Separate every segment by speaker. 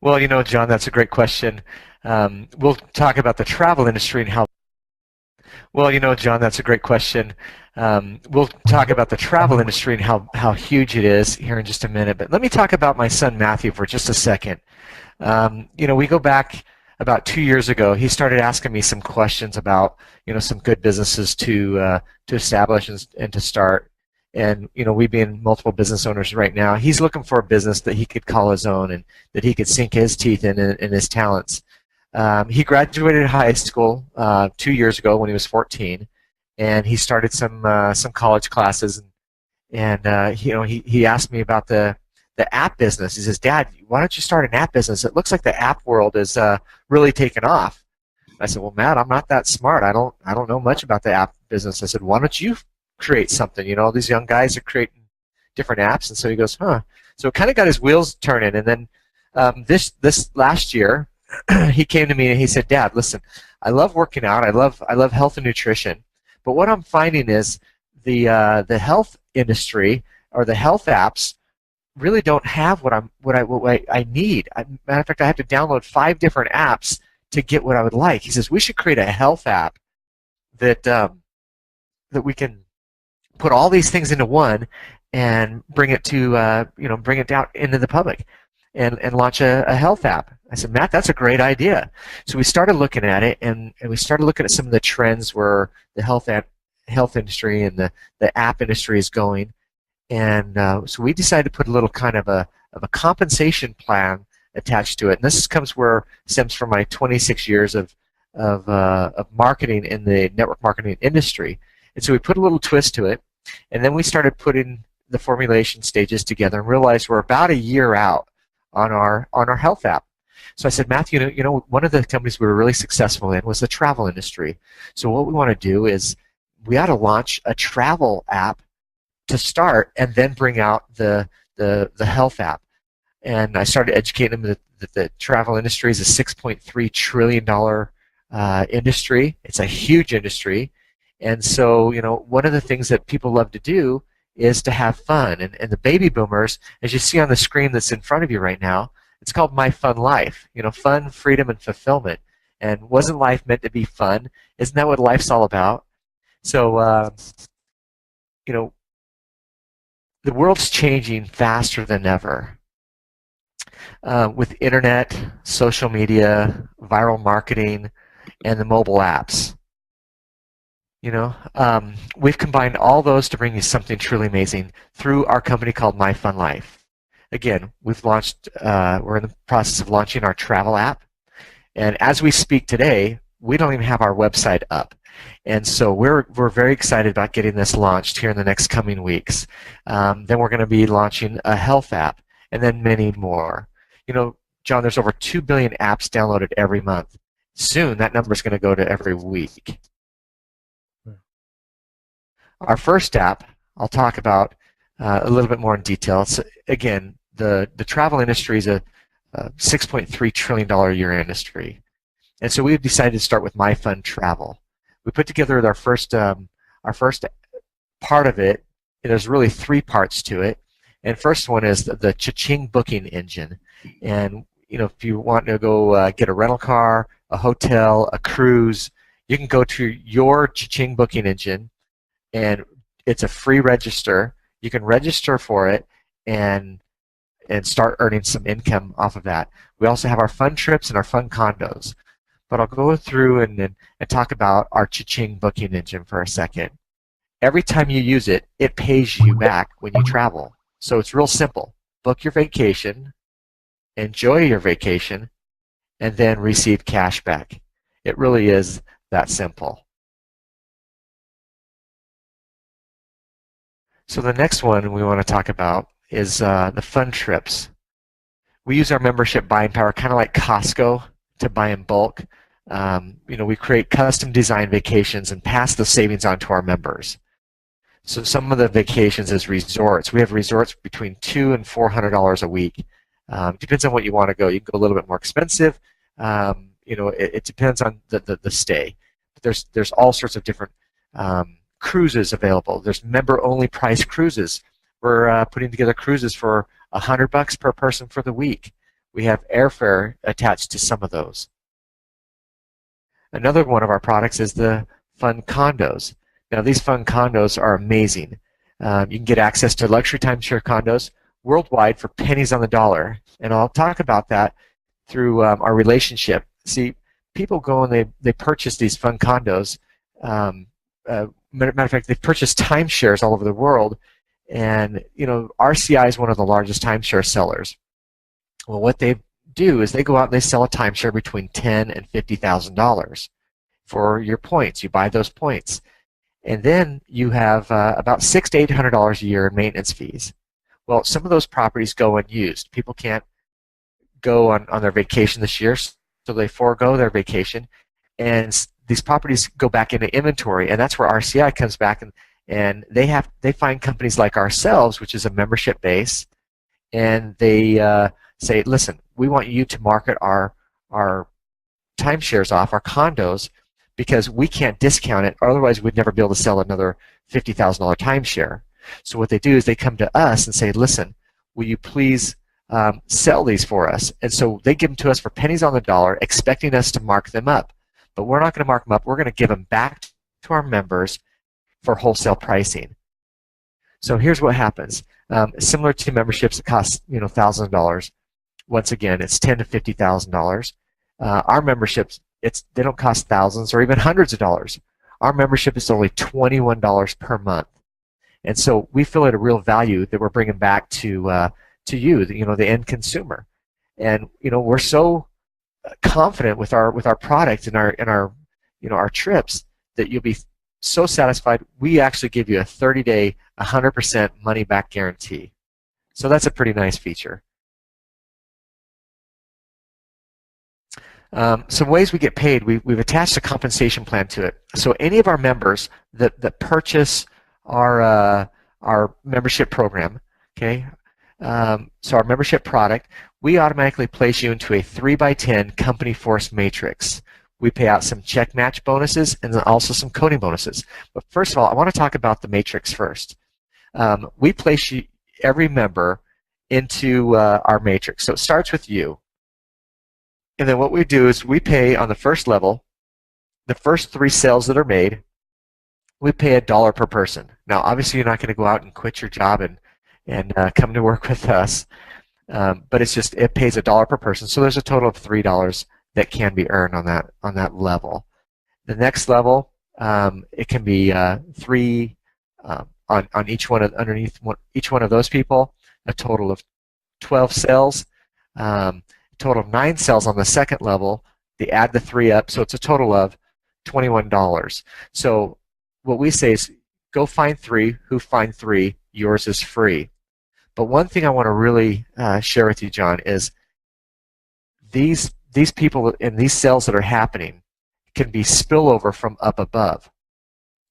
Speaker 1: Well, John, that's a great question. We'll talk about the travel industry and how. Well, John, that's a great question. We'll talk about the travel industry and how huge it is here in just a minute. But let me talk about my son Matthew for just a second. We go back about 2 years ago. He started asking me some questions about, some good businesses to establish and to start. And we being multiple business owners right now, he's looking for a business that he could call his own and that he could sink his teeth in his talents. He graduated high school 2 years ago when he was 14, and he started some college classes. And he asked me about the app business. He says, "Dad, why don't you start an app business? It looks like the app world is really taken off." I said, "Well, Matt, I'm not that smart. I don't know much about the app business." I said, "Why don't you create something? These young guys are creating different apps." And so he goes, "Huh." So it kind of got his wheels turning. And then this last year, he came to me and he said, "Dad, listen, I love working out. I love health and nutrition, but what I'm finding is the health industry or the health apps really don't have what I need. Matter of fact, I have to download 5 different apps to get what I would like." He says, "We should create a health app that we can put all these things into one and bring it to bring it out into the public and launch a health app." I said, "Matt, that's a great idea." So we started looking at it, and we started looking at some of the trends where the health industry and the app industry is going. And so we decided to put a little kind of a compensation plan attached to it. And this stems from my 26 years of marketing in the network marketing industry. And so we put a little twist to it, and then we started putting the formulation stages together and realized we're about a year out on our health app. So I said, "Matthew, one of the companies we were really successful in was the travel industry. So what we want to do is we ought to launch a travel app to start, and then bring out the health app." And I started educating them that the travel industry is a $6.3 trillion industry. It's a huge industry. And so, one of the things that people love to do is to have fun. And the baby boomers, as you see on the screen that's in front of you right now, it's called My Fun Life. Fun, freedom, and fulfillment. And wasn't life meant to be fun? Isn't that what life's all about? So, the world's changing faster than ever. With internet, social media, viral marketing, and the mobile apps. We've combined all those to bring you something truly amazing through our company called My Fun Life. Again, we're in the process of launching our travel app. And as we speak today, we don't even have our website up. And so we're very excited about getting this launched here in the next coming weeks. Then we're going to be launching a health app, and then many more. John, there's over 2 billion apps downloaded every month. Soon, that number is going to go to every week. Our first app, I'll talk about a little bit more in detail. So again, the travel industry is a $6.3 trillion a year industry. And so we've decided to start with My Fun Travel. We put together our first part of it. There's really 3 parts to it. And first one is the Cha-Ching booking engine. And if you want to go get a rental car, a hotel, a cruise, you can go to your Cha-Ching booking engine, and it's a free register. You can register for it and start earning some income off of that. We also have our fun trips and our fun condos. But I'll go through and talk about our Cha-Ching booking engine for a second. Every time you use it, it pays you back when you travel. So it's real simple. Book your vacation, enjoy your vacation, and then receive cash back. It really is that simple. So the next one we want to talk about is the fun trips. We use our membership buying power, kind of like Costco, to buy in bulk. We create custom design vacations and pass the savings on to our members. So some of the vacations is resorts. We have resorts between $200 and $400 a week. Depends on what you want to go. You can go a little bit more expensive. It depends on the stay. But there's all sorts of different cruises available. There's member-only price cruises. We're putting together cruises for $100 per person for the week. we have airfare attached to some of those. Another one of our products is the fund condos. Now these fund condos are amazing. You can get access to luxury timeshare condos worldwide for pennies on the dollar, and I'll talk about that through our relationship. See, people go and they purchase these fund condos. Matter of fact, they've purchased timeshares all over the world, and RCI is one of the largest timeshare sellers. Well, what they do is they go out and they sell a timeshare between $10,000 and $50,000 for your points. You buy those points, and then you have about $600 to $800 a year in maintenance fees. Well, some of those properties go unused. People can't go on their vacation this year, so they forego their vacation, and these properties go back into inventory, and that's where RCI comes back, and they find companies like ourselves, which is a membership base, and they say, listen, we want you to market our timeshares off, our condos, because we can't discount it, or otherwise we'd never be able to sell another $50,000 timeshare. So what they do is they come to us and say, listen, will you please sell these for us? And so they give them to us for pennies on the dollar, expecting us to mark them up. But we're not going to mark them up. We're going to give them back to our members for wholesale pricing. So here's what happens. Similar to memberships that cost thousands of dollars. Once again, it's $10,000 to $50,000. Our memberships, they don't cost thousands or even hundreds of dollars. Our membership is only $21 per month, and so we feel it a real value that we're bringing back to you, the end consumer. And we're so confident with our product and our trips that you'll be so satisfied. We actually give you a 30-day, 100% money back guarantee. So that's a pretty nice feature. Some ways we get paid, we've attached a compensation plan to it. So any of our members that purchase our membership program, okay, so our membership product, we automatically place you into a 3x10 company force matrix. We pay out some check match bonuses and then also some coding bonuses. But first of all, I want to talk about the matrix first. We place every member into our matrix. So it starts with you. And then what we do is we pay on the first level, the first 3 sales that are made, we pay $1 per person. Now, obviously, you're not going to go out and quit your job and come to work with us, but it pays $1 per person. So there's a total of $3 that can be earned on that level. The next level, it can be 3 on each one underneath each one of those people. A total of 12 sales. Total of 9 cells on the second level. They add the 3 up, so it's a total of $21. So what we say is go find 3. Who find 3? Yours is free. But one thing I want to really share with you, John, is these people and these sales that are happening can be spillover from up above.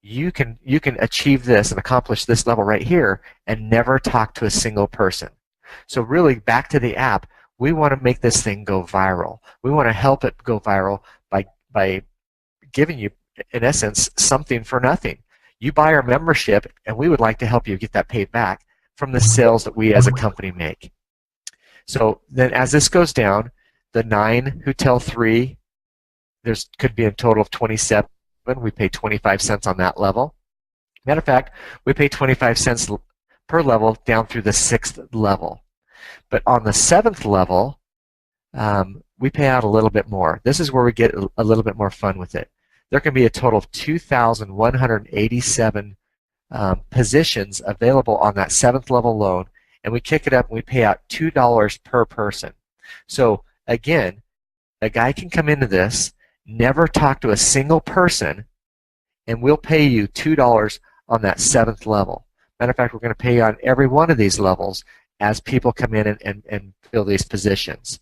Speaker 1: You can achieve this and accomplish this level right here and never talk to a single person. So really, back to the app, we want to make this thing go viral. We want to help it go viral by giving you, in essence, something for nothing. You buy our membership, and we would like to help you get that paid back from the sales that we as a company make. So then as this goes down, the 9 who tell 3, could be a total of 27. We pay 25 cents on that level. Matter of fact, we pay 25 cents per level down through the 6th level. But on the 7th level, we pay out a little bit more. This is where we get a little bit more fun with it. There can be a total of 2,187 positions available on that 7th level loan, and we kick it up and we pay out $2 per person. So again, a guy can come into this, never talk to a single person, and we'll pay you $2 on that 7th level. Matter of fact, we're going to pay you on every one of these levels as people come in and fill these positions.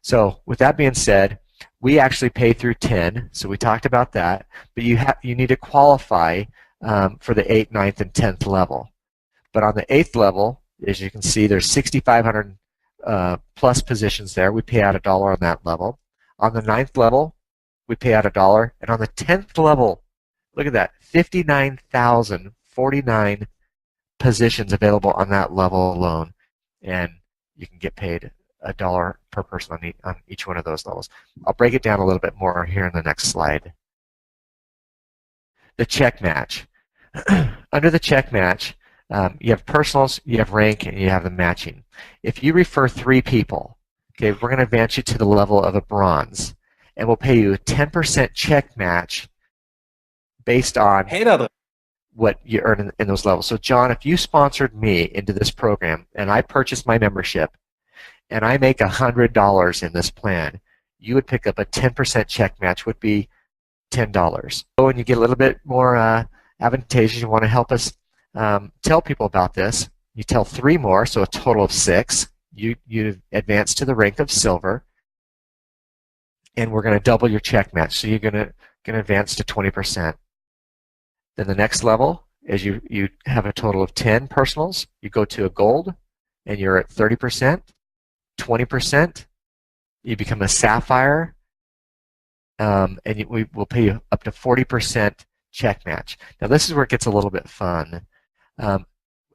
Speaker 1: So with that being said, we actually pay through 10, so we talked about that, but you need to qualify for the 8th, 9th, and 10th level. But on the 8th level, as you can see, there's 6,500 plus positions there. We pay out $1 on that level. On the 9th level, we pay out $1, and on the 10th level, look at that, 59,049 positions available on that level alone, and you can get paid a dollar per person on each one of those levels. I'll break it down a little bit more here in the next slide. The check match. Under the check match, you have personals, you have rank, and you have the matching. If you refer 3 people, okay, we're going to advance you to the level of a bronze, and we'll pay you a 10% check match based on what you earn in those levels. So John, if you sponsored me into this program and I purchased my membership and I make $100 in this plan, you would pick up a 10% check match, would be $10. So when you get a little bit more advantageous, you want to help us tell people about this. You tell 3 more, so a total of 6. You advance to the rank of silver, and we're going to double your check match. So you're going to advance to 20%. Then the next level is you have a total of 10 personals. You go to a gold, and you're at 30%, 20%. You become a sapphire, and we will pay you up to 40% check match. Now this is where it gets a little bit fun.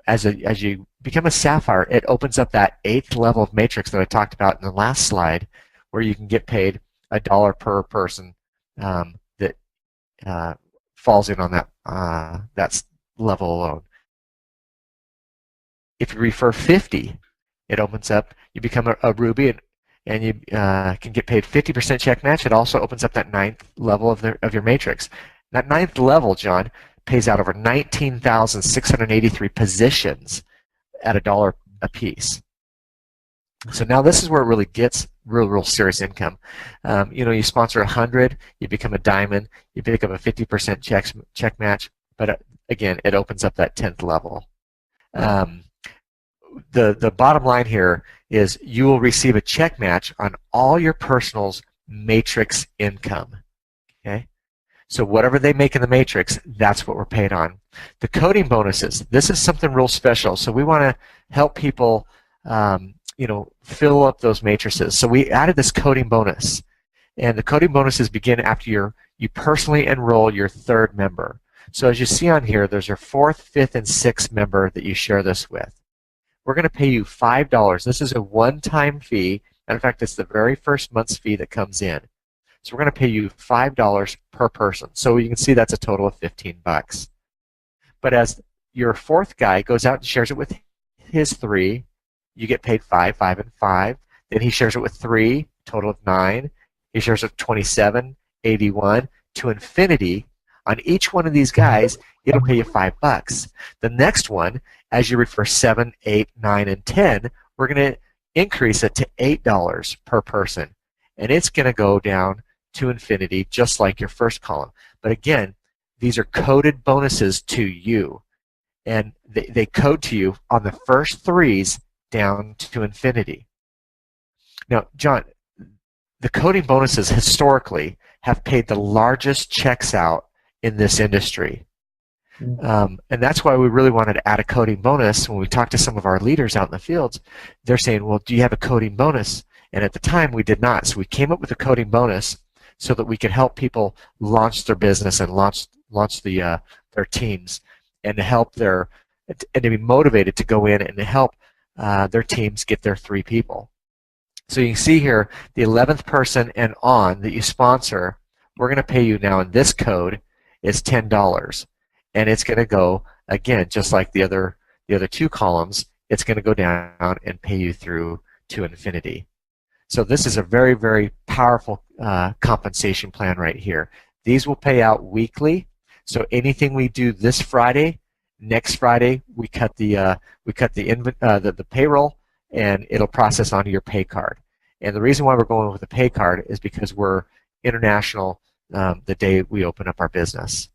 Speaker 1: As you become a sapphire, it opens up that 8th level of matrix that I talked about in the last slide, where you can get paid $1 per person that falls in on that level alone. If you refer 50, it opens up. You become a ruby, and you can get paid 50% check match. It also opens up that 9th level of your matrix. That 9th level, John, pays out over 19,683 positions at $1 a piece. So now this is where it really gets real serious income. You sponsor 100, you become a diamond, you pick up a 50% check match, but again, it opens up that 10th level. The bottom line here is you will receive a check match on all your personals' matrix income. Okay? So whatever they make in the matrix, that's what we're paid on. The coding bonuses, this is something real special. So we want to help people fill up those matrices. So we added this coding bonus. And the coding bonuses begin after you personally enroll your 3rd member. So as you see on here, there's your 4th, 5th, and 6th member that you share this with. We're going to pay you $5. This is a one-time fee. Matter of fact, it's the very first month's fee that comes in. So we're going to pay you $5 per person. So you can see that's a total of $15. But as your 4th guy goes out and shares it with his 3, you get paid 5, 5, and 5. Then he shares it with 3, total of 9. He shares it with 27, 81, to infinity. On each one of these guys, it'll pay you $5. The next one, as you refer 7, 8, 9, and 10, we're going to increase it to $8 per person. And it's going to go down to infinity, just like your first column. But again, these are coded bonuses to you. And they code to you on the first 3s down to infinity. Now, John, the coding bonuses historically have paid the largest checks out in this industry. And that's why we really wanted to add a coding bonus. When we talked to some of our leaders out in the fields, they're saying, well, do you have a coding bonus? And at the time, we did not. So we came up with a coding bonus so that we could help people launch their business and launch their teams, and to help and to be motivated to go in and to help their teams get their 3 people. So you can see here, the 11th person and on that you sponsor, we're going to pay you now in this code is $10. And it's going to go, again, just like the other 2 columns, it's going to go down and pay you through to infinity. So this is a very, very powerful compensation plan right here. These will pay out weekly. So anything we do this Friday, next Friday we cut the payroll, and it'll process onto your pay card. And the reason why we're going with the pay card is because we're international the day we open up our business.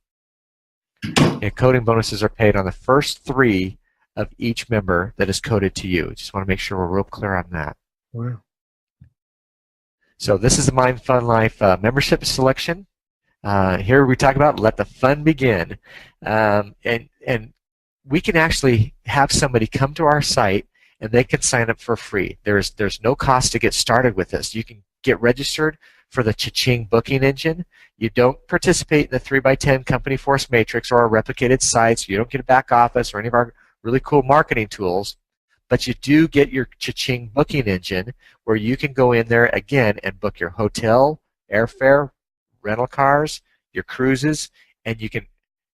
Speaker 1: And coding bonuses are paid on the first 3 of each member that is coded to you. Just want to make sure we're real clear on that.
Speaker 2: Wow.
Speaker 1: So this is the Mind Fun Life membership selection. Here we talk about let the fun begin. And we can actually have somebody come to our site and they can sign up for free. There's no cost to get started with this. You can get registered for the Cha-Ching booking engine. You don't participate in the 3x10 Company Force Matrix or our replicated sites. You don't get a back office or any of our really cool marketing tools. but you do get your Cha-Ching booking engine where you can go in there again and book your hotel, airfare, rental cars, your cruises, and you can,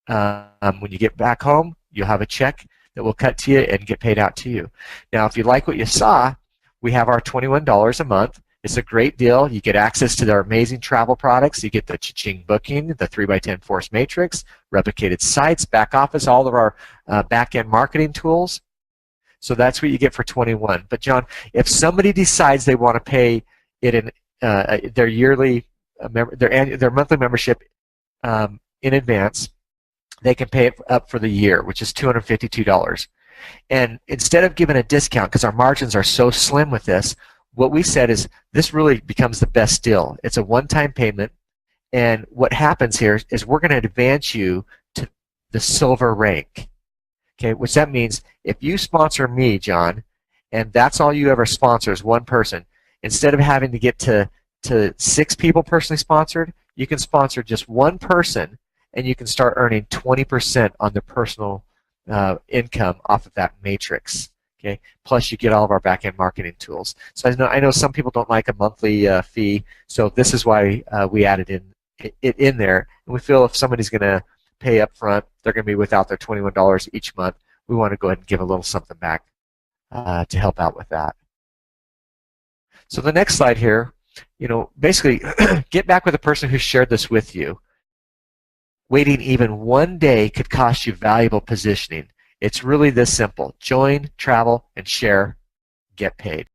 Speaker 1: when you get back home, you'll have a check that will cut to you and get paid out to you. Now, if you like what you saw, we have our $21 a month. It's a great deal. You get access to their amazing travel products. You get the Cha-Ching booking, the 3x10 Force Matrix, replicated sites, back office, all of our back-end marketing tools. So that's what you get for $21. But John, if somebody decides they want to pay it in their yearly, their monthly membership in advance, they can pay it up for the year, which is $252. And instead of giving a discount, because our margins are so slim with this, what we said is this really becomes the best deal. It's a one-time payment, and what happens here is we're going to advance you to the silver rank. Okay, which that means if you sponsor me, John, and that's all you ever sponsor is one person, instead of having to get to 6 people personally sponsored, you can sponsor just one person, and you can start earning 20% on the personal income off of that matrix. Okay. Plus, you get all of our back-end marketing tools. So I know some people don't like a monthly fee, so this is why we added it in there. And we feel if somebody's going to pay up front, they're going to be without their $21 each month. We want to go ahead and give a little something back to help out with that. So the next slide here, basically get back with the person who shared this with you. Waiting even one day could cost you valuable positioning. It's really this simple. Join, travel, and share, get paid.